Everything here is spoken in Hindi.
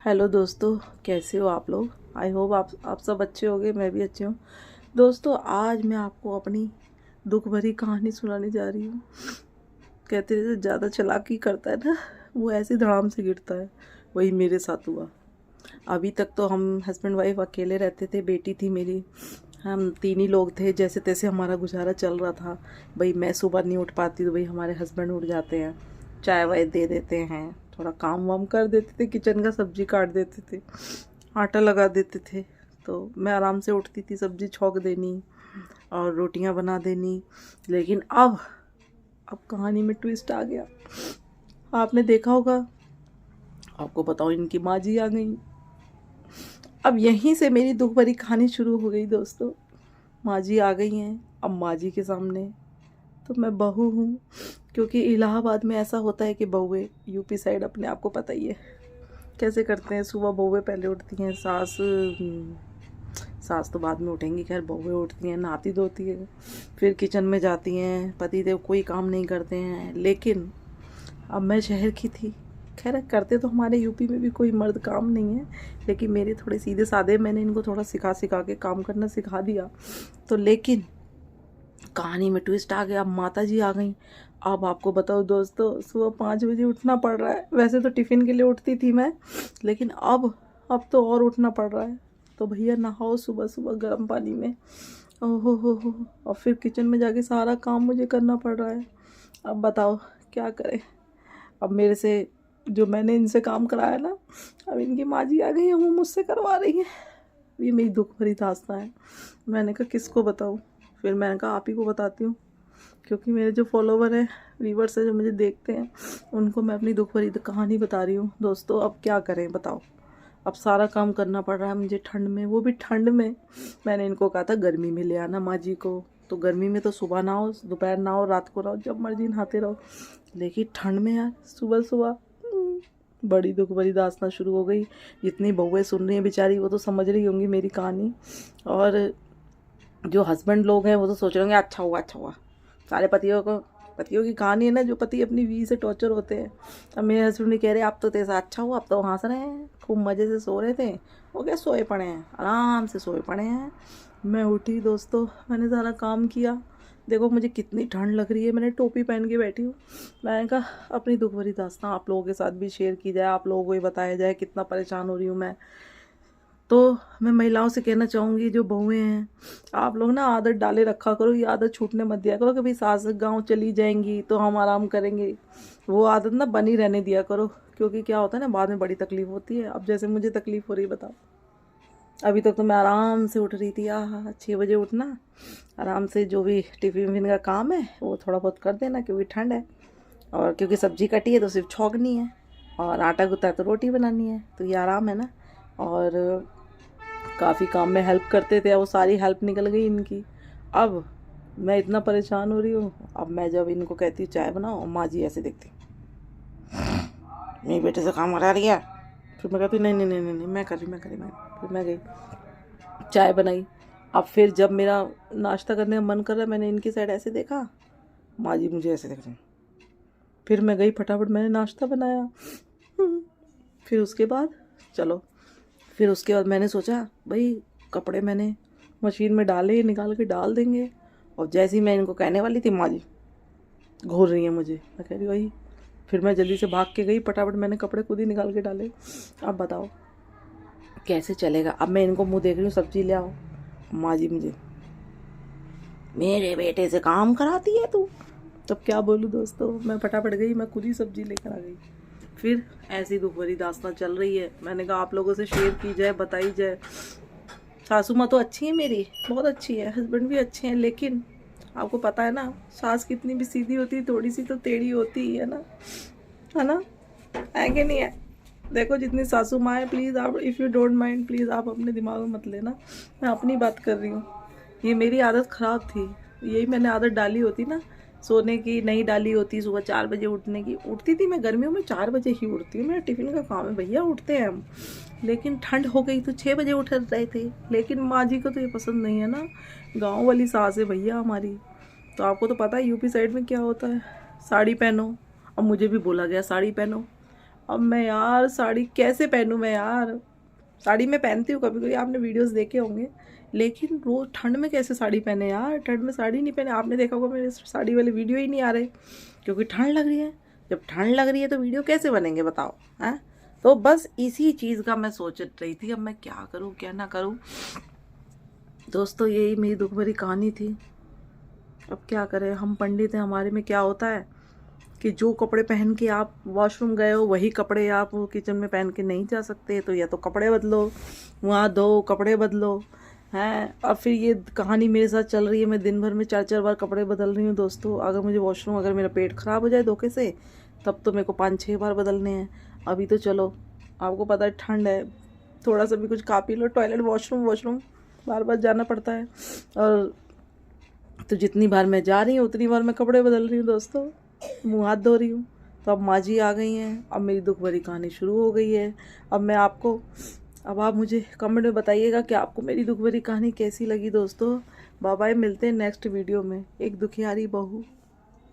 हेलो दोस्तों, कैसे हो आप लोग। आई होप आप सब अच्छे होंगे, मैं भी अच्छी हूँ। दोस्तों, आज मैं आपको अपनी दुख भरी कहानी सुनाने जा रही हूँ। कहते हैं ज़्यादा चालाकी करता है ना, वो ऐसे धड़ाम से गिरता है। वही मेरे साथ हुआ। अभी तक तो हम हस्बैंड वाइफ अकेले रहते थे, बेटी थी मेरी, हम तीन ही लोग थे। जैसे तैसे हमारा गुजारा चल रहा था। भाई मैं सुबह नहीं उठ पाती तो भाई हमारे हस्बैंड उठ जाते हैं, चाय वाय दे देते हैं, थोड़ा काम वाम कर देते थे, किचन का सब्जी काट देते थे, आटा लगा देते थे। तो मैं आराम से उठती थी, सब्जी छौंक देनी और रोटियां बना देनी। लेकिन अब कहानी में ट्विस्ट आ गया। आपने देखा होगा, आपको बताओ, इनकी माँ जी आ गई। अब यहीं से मेरी दुख भरी कहानी शुरू हो गई दोस्तों। माँ जी आ गई हैं। अब माँ जी के सामने तो मैं बहू हूँ, क्योंकि इलाहाबाद में ऐसा होता है कि बहुएं, यूपी साइड अपने आप को पता ही है कैसे करते हैं। सुबह बहुएं पहले उठती हैं, सास तो बाद में उठेंगी, खैर बहुएं उठती हैं, नहाती धोती है, फिर किचन में जाती हैं। पतिदेव कोई काम नहीं करते हैं। लेकिन अब मैं शहर की थी, खैर करते तो हमारे यूपी में भी कोई मर्द काम नहीं है, लेकिन मेरे थोड़े सीधे साधे, मैंने इनको थोड़ा सिखा सिखा के काम करना सिखा दिया। तो लेकिन कहानी में ट्विस्ट आ गया। अब माता जी आ गई। अब आपको बताओ दोस्तों, सुबह 5 बजे उठना पड़ रहा है। वैसे तो टिफ़िन के लिए उठती थी मैं, लेकिन अब तो और उठना पड़ रहा है। तो भैया नहाओ सुबह सुबह गर्म पानी में, ओहो हो, और फिर किचन में जाके सारा काम मुझे करना पड़ रहा है। अब बताओ क्या करें। अब मेरे से, जो मैंने इनसे काम कराया ना, अब इनकी माँ जी आ गई है, वो मुझसे करवा रही है। ये मेरी दुख भरी दास्तां है। मैंने कहा किसको बताऊँ, फिर मैंने कहा आप ही को बताती हूँ, क्योंकि मेरे जो फॉलोवर हैं, व्यूवर्स हैं, जो मुझे देखते हैं, उनको मैं अपनी दुख भरी कहानी बता रही हूँ। दोस्तों, अब क्या करें बताओ। अब सारा काम करना पड़ रहा है मुझे ठंड में, वो भी ठंड में। मैंने इनको कहा था गर्मी में ले आना माँ जी को, तो गर्मी में तो सुबह नहाओ, दोपहर नहाओ, रात को नहाओ, जब मर्जी नहाते रहो। लेकिन ठंड में यार सुबह सुबह बड़ी दुख भरी दास्तां शुरू हो गई। जितनी बहुएं सुन रही हैं बेचारी, वो तो समझ रही होंगी मेरी कहानी। और जो हस्बैंड लोग हैं वो तो सोच रहे होंगे अच्छा हुआ अच्छा हुआ। सारे पतियों की कहानी है ना, जो पति अपनी बीवी से टॉर्चर होते हैं। अब मेरे हस्बैंड भी कह रहे अब तो तेरा अच्छा हुआ, अब तो हंस रहे हैं, खूब मज़े से सो रहे थे। वो क्या सोए पड़े हैं, आराम से सोए पड़े हैं। मैं उठी दोस्तों, मैंने सारा काम किया। देखो मुझे कितनी ठंड लग रही है, मैंने टोपी पहन के बैठी हूँ। मैंने कहा अपनी दुख भरी दास्तां आप लोगों के साथ भी शेयर की जाए, आप लोगों को भी बताया जाए कितना परेशान हो रही हूँ मैं। तो मैं महिलाओं से कहना चाहूँगी, जो बहुएं हैं, आप लोग ना आदत डाले रखा करो, ये आदत छूटने मत दिया करो कि भाई सास गाँव चली जाएंगी तो हम आराम करेंगे। वो आदत ना बनी रहने दिया करो, क्योंकि क्या होता है ना, बाद में बड़ी तकलीफ होती है। अब जैसे मुझे तकलीफ हो रही है बताओ। अभी तक तो मैं आराम से उठ रही थी, 6 बजे उठना, आराम से जो भी टिफिन विफिन का काम है वो थोड़ा बहुत कर देना, क्योंकि ठंड है, और क्योंकि सब्जी कटी है तो सिर्फ छौंकनी है, और आटा गूंथा है तो रोटी बनानी है, तो ये आराम है ना। और काफ़ी काम में हेल्प करते थे, वो सारी हेल्प निकल गई इनकी। अब मैं इतना परेशान हो रही हूँ। अब मैं जब इनको कहती हूँ चाय बनाओ, माँ जी ऐसे देखती, मेरे बेटे से काम करा रही है। फिर मैं कहती नहीं नहीं नहीं नहीं, मैं कर रही। फिर मैं गई, चाय बनाई। अब फिर जब मेरा नाश्ता करने का मन कर रहा है, मैंने इनकी साइड ऐसे देखा, माँ जी मुझे ऐसे देख रही। फिर मैं गई, फटाफट मैंने नाश्ता बनाया। फिर उसके बाद चलो, फिर उसके बाद मैंने सोचा भाई कपड़े मैंने मशीन में डाले, निकाल के डाल देंगे। और जैसे ही मैं इनको कहने वाली थी, माँ जी घूर रही है मुझे। मैं कह रही वही। फिर मैं जल्दी से भाग के गई, फटाफट मैंने कपड़े खुद ही निकाल के डाले। अब बताओ कैसे चलेगा। अब मैं इनको मुँह देख रही हूँ, सब्जी ले आओ, माँ जी मुझे, मेरे बेटे से काम कराती है तू। तब क्या बोलूँ दोस्तों, मैं फटाफट गई, मैं खुद ही सब्जी लेकर आ गई। फिर ऐसी दुख भरी दास्तां चल रही है। मैंने कहा आप लोगों से शेयर की जाए, बताई जाए। सासू माँ तो अच्छी है मेरी, बहुत अच्छी है, हस्बैंड भी अच्छे हैं, लेकिन आपको पता है ना, सास कितनी भी सीधी होती है, थोड़ी सी तो टेढ़ी होती ही है ना, है कि नहीं है। देखो जितनी सासू माँ है, प्लीज़ आप, if you don't mind, please आप अपने दिमाग में मत लेना, मैं अपनी बात कर रही हूँ। ये मेरी आदत ख़राब थी, यही मैंने आदत डाली होती ना, सोने की नहीं डाली होती, सुबह 4 बजे उठने की। उठती थी मैं, गर्मियों में 4 बजे ही उठती हूँ, मेरा टिफ़िन का काम है भैया, उठते हैं हम। लेकिन ठंड हो गई तो 6 बजे उठ रहे थे। लेकिन माँ जी को तो ये पसंद नहीं है ना, गाँव वाली सास है भैया हमारी। तो आपको तो पता है यूपी साइड में क्या होता है, साड़ी पहनो। और मुझे भी बोला गया साड़ी पहनो। अब मैं यार साड़ी कैसे पहनूं मैं यार। साड़ी मैं पहनती हूँ कभी कभी, आपने वीडियोस देखे होंगे, लेकिन रोज ठंड में कैसे साड़ी पहने यार। ठंड में साड़ी नहीं पहने, आपने देखा होगा मेरे साड़ी वाले वीडियो ही नहीं आ रहे क्योंकि ठंड लग रही है। जब ठंड लग रही है तो वीडियो कैसे बनेंगे बताओ, हैं। तो बस इसी चीज़ का मैं सोच रही थी, अब मैं क्या करूँ क्या ना करूँ। दोस्तों यही मेरी दुख भरी कहानी थी। अब क्या करें, हम पंडित हैं, हमारे में क्या होता है कि जो कपड़े पहन के आप वॉशरूम गए हो वही कपड़े आप किचन में पहन के नहीं जा सकते। तो या तो कपड़े बदलो, वहाँ दो कपड़े बदलो, हैं। अब फिर ये कहानी मेरे साथ चल रही है, मैं दिन भर में 4-4 बार कपड़े बदल रही हूँ दोस्तों। अगर मुझे वॉशरूम, अगर मेरा पेट ख़राब हो जाए धोखे से, तब तो मेरे को 5-6 बार बदलने हैं। अभी तो चलो आपको पता है ठंड है, थोड़ा सा भी कुछ खा पी लो, टॉयलेट वॉशरूम बार बार जाना पड़ता है। और तो जितनी बार मैं जा रही हूँ उतनी बार मैं कपड़े बदल रही हूँ दोस्तों, मुँह हाथ धो रही हूँ। तो अब माँ जी आ गई हैं, अब मेरी दुख भरी कहानी शुरू हो गई है। अब आप मुझे कमेंट में बताइएगा कि आपको मेरी दुख भरी कहानी कैसी लगी दोस्तों। बाय बाय, मिलते हैं नेक्स्ट वीडियो में। एक दुखियारी बहू।